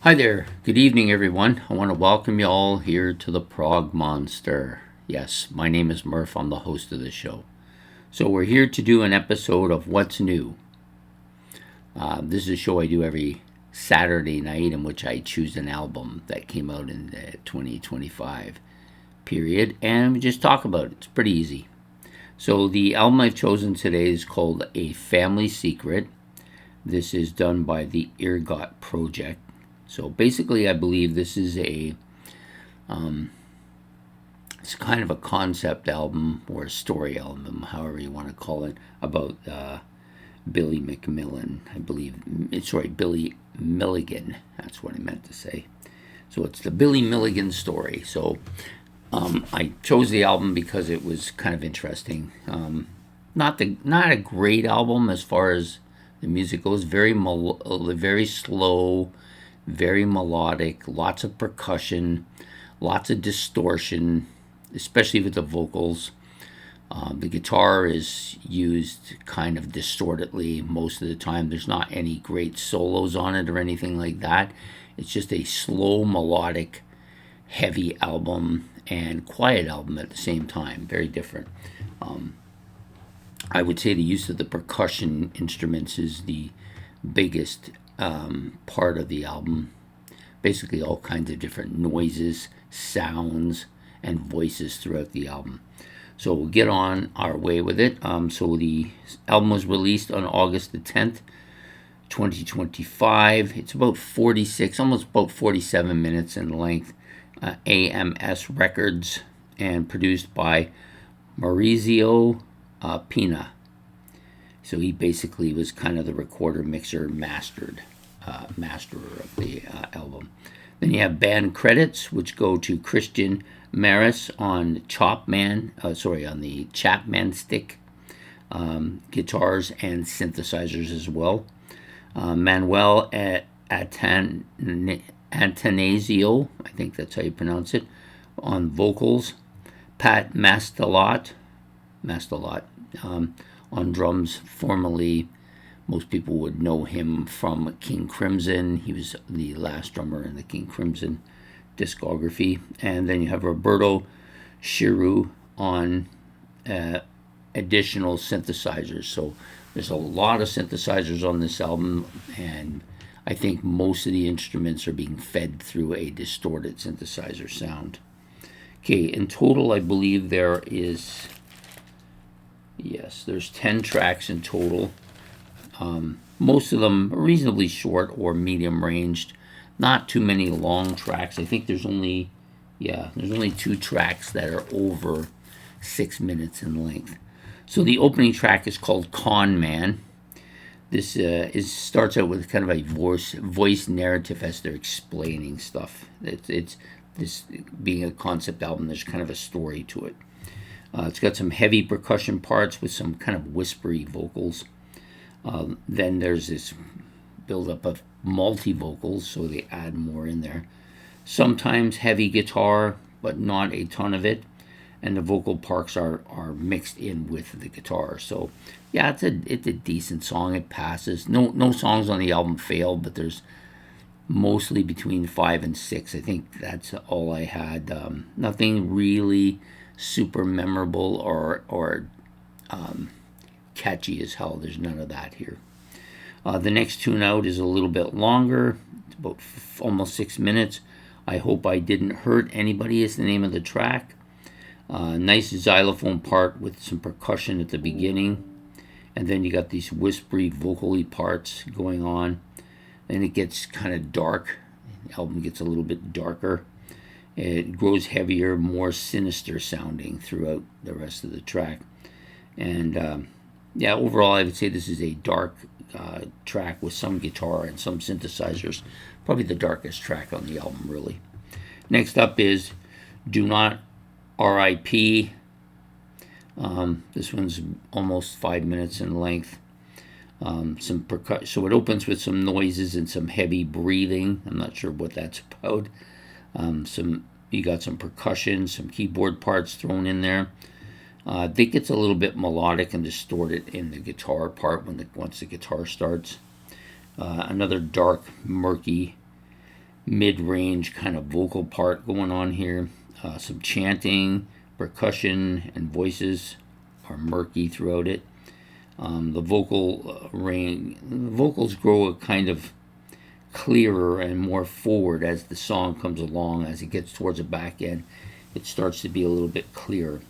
Hi there. Good evening, everyone. I want to welcome you all here to the Prog Monster. Yes, my name is Murph. I'm the host of the show. So we're here to do an episode of What's New. This is a show I do every Saturday night in which I choose an album that came out in the 2025 period and we just talk about it. It's pretty easy. So the album I've chosen today is called A Family Secret. This is done by the Ergot Project. So basically, I believe this is it's kind of a concept album or a story album, however you want to call it, about Billy McMillan, I believe. Billy Milligan. That's what I meant to say. So it's the Billy Milligan story. So I chose the album because it was kind of interesting. Not a great album as far as the music goes. Very slow. Very melodic, lots of percussion, lots of distortion, especially with the vocals. The guitar is used kind of distortedly most of the time. There's not any great solos on it or anything like that. It's just a slow, melodic, heavy album and quiet album at the same time. Very different. I would say the use of the percussion instruments is the biggest part of the album. Basically all kinds of different noises, sounds, and voices throughout the album. So we'll get on our way with it. So the album was released on August the 10th, 2025. It's about 46, almost about 47 minutes in length. AMS Records and produced by Maurizio Pina. So he basically was kind of the recorder, mixer, masterer of the album. Then you have band credits, which go to Christian Maris on on the Chapman stick, guitars and synthesizers as well. Manuel Atanasio, I think that's how you pronounce it, on vocals. Pat Mastalot, on drums. Formerly, most people would know him from King Crimson. He was the last drummer in the King Crimson discography. And then you have Roberto Shiru on additional synthesizers. So there's a lot of synthesizers on this album, and I think most of the instruments are being fed through a distorted synthesizer sound. Okay, in total, I believe there's 10 tracks in total. Most of them are reasonably short or medium ranged. Not too many long tracks. I think there's only 2 tracks that are over 6 minutes in length. So the opening track is called Con Man. This starts out with kind of a voice narrative as they're explaining stuff. It's this being a concept album. There's kind of a story to it. It's got some heavy percussion parts with some kind of whispery vocals. Then there's this buildup of multi-vocals, so they add more in there. Sometimes heavy guitar, but not a ton of it. And the vocal parts are mixed in with the guitar. So, yeah, it's a decent song. It passes. No songs on the album failed, but there's mostly between 5 and 6. I think that's all I had. Nothing really super memorable or catchy as hell. There's none of that here. The next tune out is a little bit longer. It's about almost 6 minutes. I Hope I Didn't Hurt Anybody is the name of the track. Nice xylophone part with some percussion at the beginning. And then you got these whispery vocally parts going on. Then it gets kind of dark. The album gets a little bit darker. It grows heavier, more sinister sounding throughout the rest of the track. And overall, I would say this is a dark track with some guitar and some synthesizers. Probably the darkest track on the album, really. Next up is Do Not R.I.P. This one's almost 5 minutes in length. Some percussion. So it opens with some noises and some heavy breathing. I'm not sure what that's about. You got some percussion, some keyboard parts thrown in there. I think it's a little bit melodic and distorted in the guitar part once the guitar starts. Another dark, murky mid-range kind of vocal part going on here. Some chanting, percussion, and voices are murky throughout it. The vocals grow a kind of clearer and more forward as the song comes along. As it gets towards the back end, it starts to be a little bit clearer.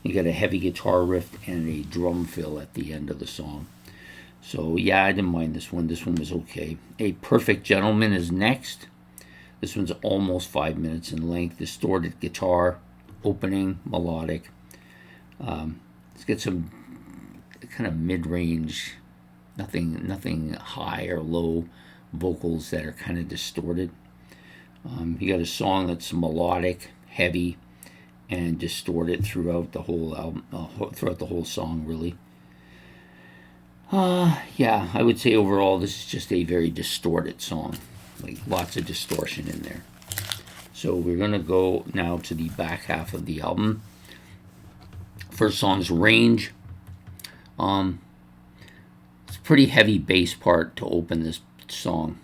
You got a heavy guitar riff and a drum fill at the end of the song. So yeah, I didn't mind this one. This one was okay. A Perfect Gentleman is next. This one's almost 5 minutes in length. Distorted guitar, opening, melodic. Let's get some kind of mid-range, nothing high or low vocals that are kind of distorted. You got a song that's melodic, heavy, and distorted throughout the whole album, throughout the whole song, really. Yeah, I would say overall this is just a very distorted song, like lots of distortion in there. So we're gonna go now to the back half of the album. First song's Range. It's a pretty heavy bass part to open this song.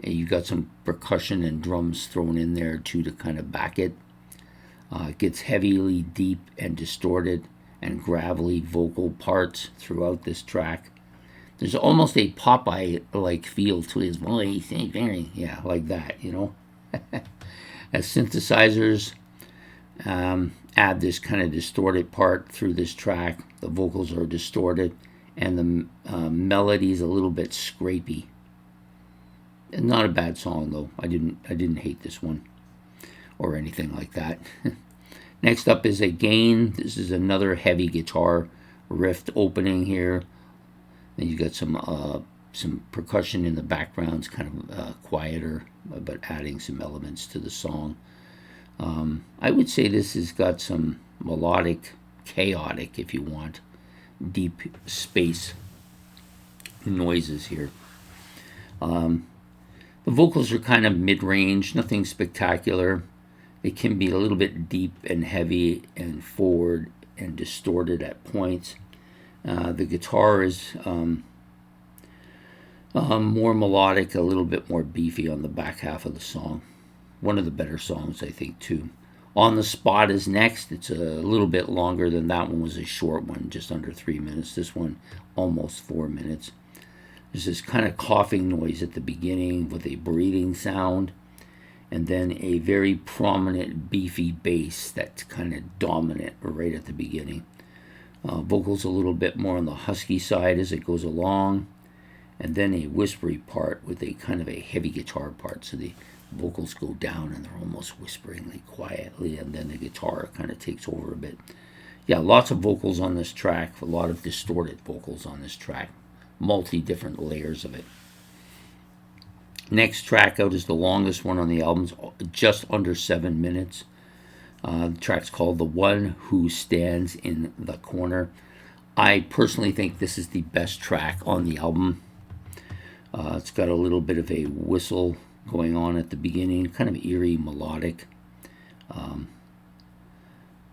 You got some percussion and drums thrown in there too to kind of back it. It gets heavily deep and distorted and gravelly vocal parts throughout this track. There's almost a Popeye-like feel to his voice. Yeah, like that, you know. As synthesizers add this kind of distorted part through this track. The vocals are distorted and the melody's a little bit scrapey. Not a bad song though. I didn't hate this one or anything like that. Next up is Again. This is another heavy guitar riff opening here. Then you got some percussion in the background. It's kind of quieter, but adding some elements to the song. I would say this has got some melodic, chaotic, if you want, deep space noises here. The vocals are kind of mid-range, nothing spectacular. They can be a little bit deep and heavy and forward and distorted at points. The guitar is more melodic, a little bit more beefy on the back half of the song. One of the better songs, I think, too. On the Spot is next. It's a little bit longer than that one. Was a short one, just under 3 minutes. This one, almost 4 minutes. There's this kind of coughing noise at the beginning with a breathing sound, and then a very prominent, beefy bass that's kind of dominant right at the beginning. Vocals a little bit more on the husky side as it goes along, and then a whispery part with a kind of a heavy guitar part. So the vocals go down and they're almost whisperingly quietly, and then the guitar kind of takes over a bit. Yeah, lots of vocals on this track, a lot of distorted vocals on this track, multi-different layers of it. Next track out is the longest one on the album, just under 7 minutes. The track's called The One Who Stands in the Corner. I personally think this is the best track on the album. It's got a little bit of a whistle going on at the beginning, kind of eerie, melodic,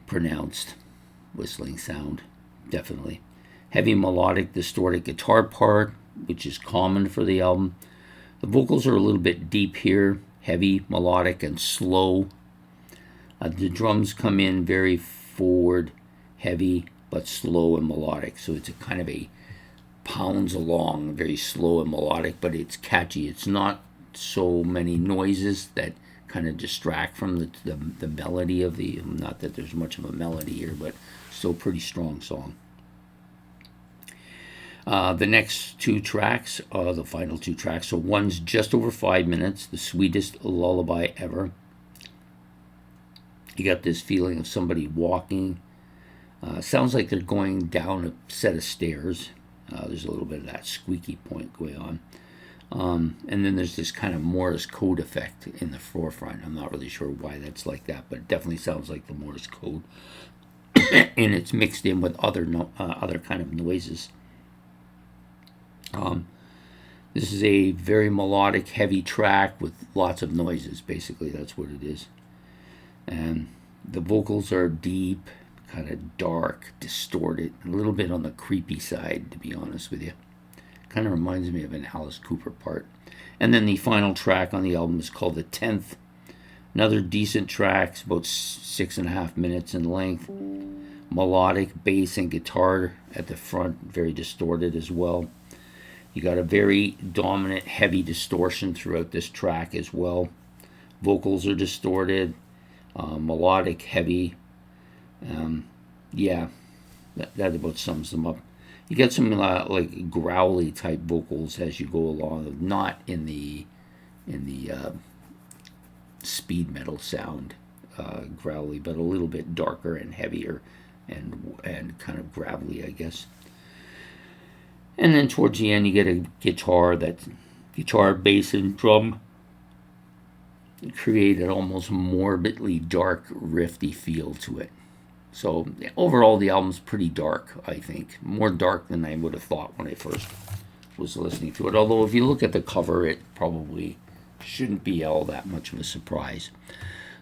pronounced whistling sound, definitely. Heavy melodic, distorted guitar part, which is common for the album. The vocals are a little bit deep here, heavy, melodic, and slow. The drums come in very forward, heavy, but slow and melodic. So it's a kind of a pounds along, very slow and melodic, but it's catchy. It's not so many noises that kind of distract from the melody of the, not that there's much of a melody here, but still pretty strong song. The next two tracks are the final two tracks. So one's just over 5 minutes, The Sweetest Lullaby Ever. You got this feeling of somebody walking. Sounds like they're going down a set of stairs. There's a little bit of that squeaky point going on. And then there's this kind of Morse code effect in the forefront. I'm not really sure why that's like that, but it definitely sounds like the Morse code. And it's mixed in with other kind of noises. This is a very melodic, heavy track with lots of noises. Basically, that's what it is. And the vocals are deep, kind of dark, distorted, a little bit on the creepy side, to be honest with you. Kind of reminds me of an Alice Cooper part. And then the final track on the album is called The 10th. Another decent track, it's about 6.5 minutes in length. Melodic bass and guitar at the front, very distorted as well. You got a very dominant, heavy distortion throughout this track as well. Vocals are distorted, melodic, heavy. Yeah, that about sums them up. You get some like growly type vocals as you go along, not in the speed metal sound, growly, but a little bit darker and heavier, and kind of gravelly, I guess. And then towards the end, you get a guitar, bass, and drum create an almost morbidly dark, riffy feel to it. So overall, the album's pretty dark, I think. More dark than I would have thought when I first was listening to it. Although if you look at the cover, it probably shouldn't be all that much of a surprise.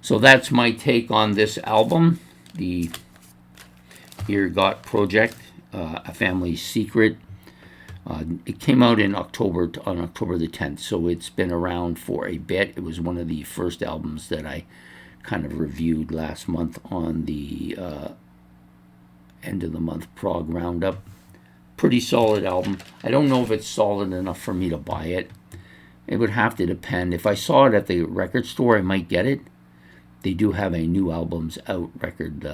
So that's my take on this album, the Ergot Project, A Family Secret. It came out on October the 10th, so it's been around for a bit. It was one of the first albums that I kind of reviewed last month on the end of the month Prog Roundup. Pretty solid album. I don't know if it's solid enough for me to buy it. It would have to depend. If I saw it at the record store, I might get it. They do have a new albums out record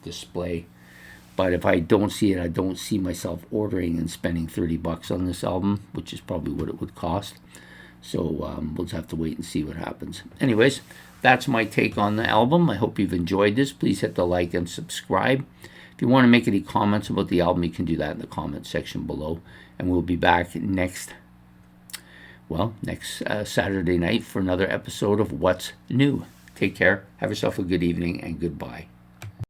display. But if I don't see it, I don't see myself ordering and spending $30 on this album, which is probably what it would cost. So we'll just have to wait and see what happens. Anyways, that's my take on the album. I hope you've enjoyed this. Please hit the like and subscribe. If you want to make any comments about the album, you can do that in the comment section below. And we'll be back next Saturday night for another episode of What's New. Take care. Have yourself a good evening, and goodbye.